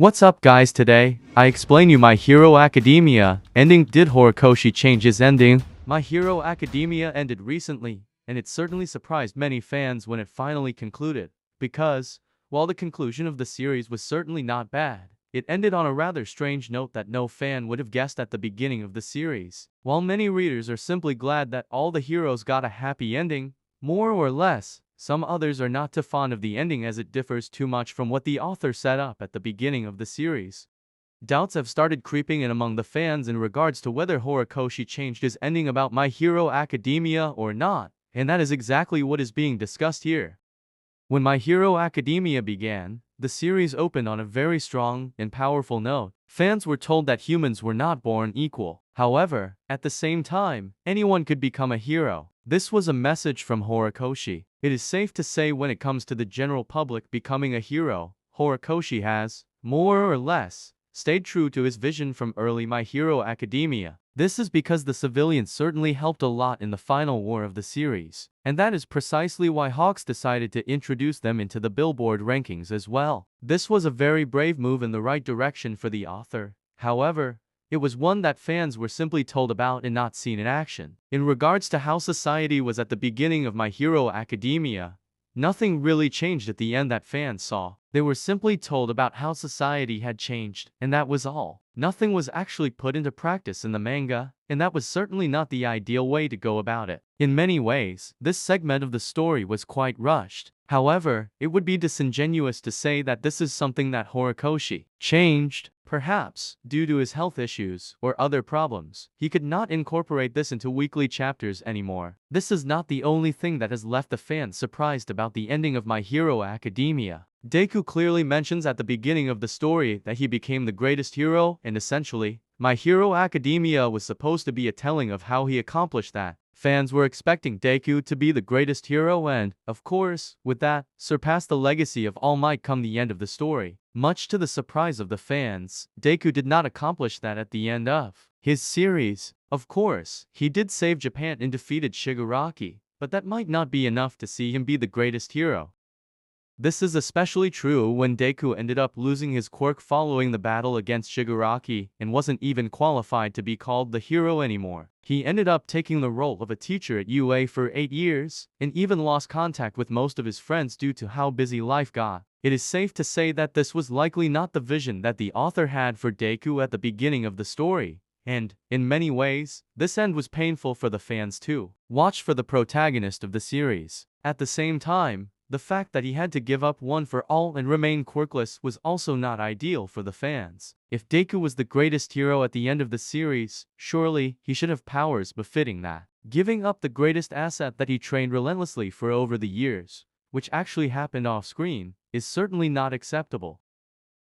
What's up guys, today I explain you My Hero Academia ending. Did Horikoshi change his ending? My Hero Academia ended recently, and it certainly surprised many fans when it finally concluded. Because, while the conclusion of the series was certainly not bad, it ended on a rather strange note that no fan would have guessed at the beginning of the series. While many readers are simply glad that all the heroes got a happy ending, more or less, some others are not too fond of the ending as it differs too much from what the author set up at the beginning of the series. Doubts have started creeping in among the fans in regards to whether Horikoshi changed his ending about My Hero Academia or not, and that is exactly what is being discussed here. When My Hero Academia began, the series opened on a very strong and powerful note. Fans were told that humans were not born equal. However, at the same time, anyone could become a hero. This was a message from Horikoshi. It is safe to say when it comes to the general public becoming a hero, Horikoshi has, more or less, stayed true to his vision from early My Hero Academia. This is because the civilians certainly helped a lot in the final war of the series, and that is precisely why Hawks decided to introduce them into the Billboard rankings as well. This was a very brave move in the right direction for the author. However, it was one that fans were simply told about and not seen in action. In regards to how society was at the beginning of My Hero Academia, nothing really changed at the end that fans saw. They were simply told about how society had changed, and that was all. Nothing was actually put into practice in the manga, and that was certainly not the ideal way to go about it. In many ways, this segment of the story was quite rushed. However, it would be disingenuous to say that this is something that Horikoshi changed. Perhaps, due to his health issues or other problems, he could not incorporate this into weekly chapters anymore. This is not the only thing that has left the fans surprised about the ending of My Hero Academia. Deku clearly mentions at the beginning of the story that he became the greatest hero, and essentially, My Hero Academia was supposed to be a telling of how he accomplished that. Fans were expecting Deku to be the greatest hero and, of course, with that, surpass the legacy of All Might come the end of the story. Much to the surprise of the fans, Deku did not accomplish that at the end of his series. Of course, he did save Japan and defeated Shigaraki, but that might not be enough to see him be the greatest hero. This is especially true when Deku ended up losing his quirk following the battle against Shigaraki and wasn't even qualified to be called the hero anymore. He ended up taking the role of a teacher at UA for 8 years, and even lost contact with most of his friends due to how busy life got. It is safe to say that this was likely not the vision that the author had for Deku at the beginning of the story. And, in many ways, this end was painful for the fans too. Watch for the protagonist of the series. At the same time, the fact that he had to give up one for all and remain quirkless was also not ideal for the fans. If Deku was the greatest hero at the end of the series, surely he should have powers befitting that. Giving up the greatest asset that he trained relentlessly for over the years, which actually happened off-screen, is certainly not acceptable.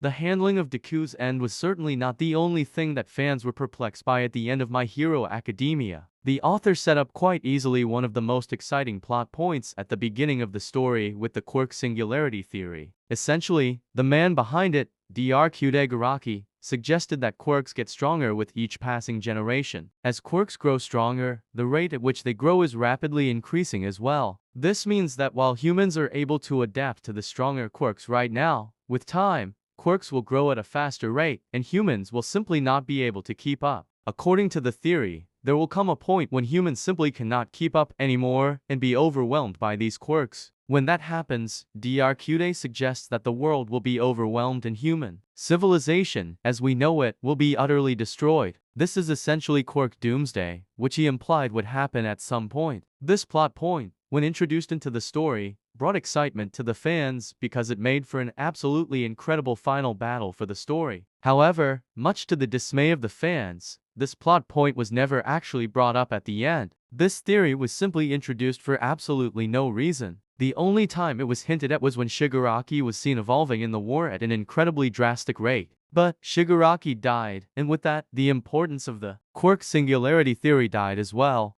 The handling of Deku's end was certainly not the only thing that fans were perplexed by at the end of My Hero Academia. The author set up quite easily one of the most exciting plot points at the beginning of the story with the quirk singularity theory. Essentially, the man behind it, Dr. Kudegaraki, suggested that quirks get stronger with each passing generation. As quirks grow stronger, the rate at which they grow is rapidly increasing as well. This means that while humans are able to adapt to the stronger quirks right now, with time, quirks will grow at a faster rate, and humans will simply not be able to keep up. According to the theory, there will come a point when humans simply cannot keep up anymore and be overwhelmed by these quirks. When that happens, Dr. Kude suggests that the world will be overwhelmed and human civilization, as we know it, will be utterly destroyed. This is essentially quirk doomsday, which he implied would happen at some point. This plot point, when introduced into the story, brought excitement to the fans because it made for an absolutely incredible final battle for the story. However, much to the dismay of the fans, this plot point was never actually brought up at the end. This theory was simply introduced for absolutely no reason. The only time it was hinted at was when Shigaraki was seen evolving in the war at an incredibly drastic rate. But Shigaraki died, and with that, the importance of the quirk singularity theory died as well.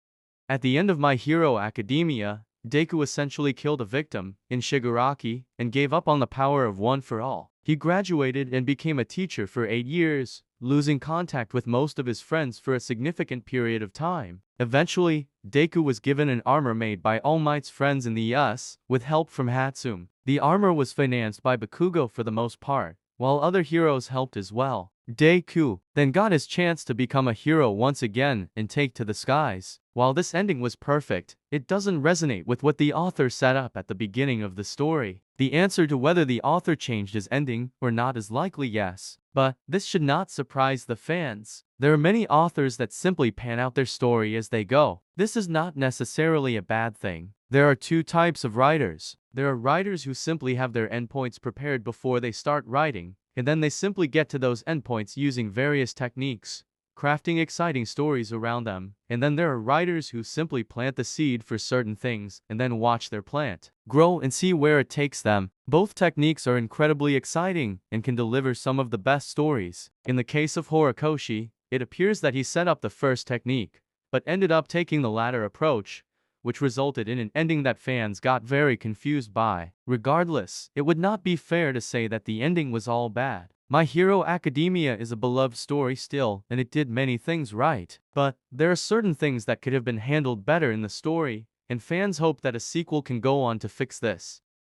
At the end of My Hero Academia, Deku essentially killed a victim in Shigaraki and gave up on the power of one for all. He graduated and became a teacher for 8 years, losing contact with most of his friends for a significant period of time. Eventually, Deku was given an armor made by All Might's friends in the US, with help from Hatsum. The armor was financed by Bakugo for the most part, while other heroes helped as well. Deku then got his chance to become a hero once again and take to the skies. While this ending was perfect, it doesn't resonate with what the author set up at the beginning of the story. The answer to whether the author changed his ending or not is likely yes, but this should not surprise the fans. There are many authors that simply pan out their story as they go. This is not necessarily a bad thing. There are two types of writers. There are writers who simply have their endpoints prepared before they start writing, and then they simply get to those endpoints using various techniques, crafting exciting stories around them. And then there are writers who simply plant the seed for certain things and then watch their plant grow and see where it takes them. Both techniques are incredibly exciting and can deliver some of the best stories. In the case of Horikoshi, it appears that he set up the first technique, but ended up taking the latter approach, which resulted in an ending that fans got very confused by. Regardless, it would not be fair to say that the ending was all bad. My Hero Academia is a beloved story still, and it did many things right. But there are certain things that could have been handled better in the story, and fans hope that a sequel can go on to fix this.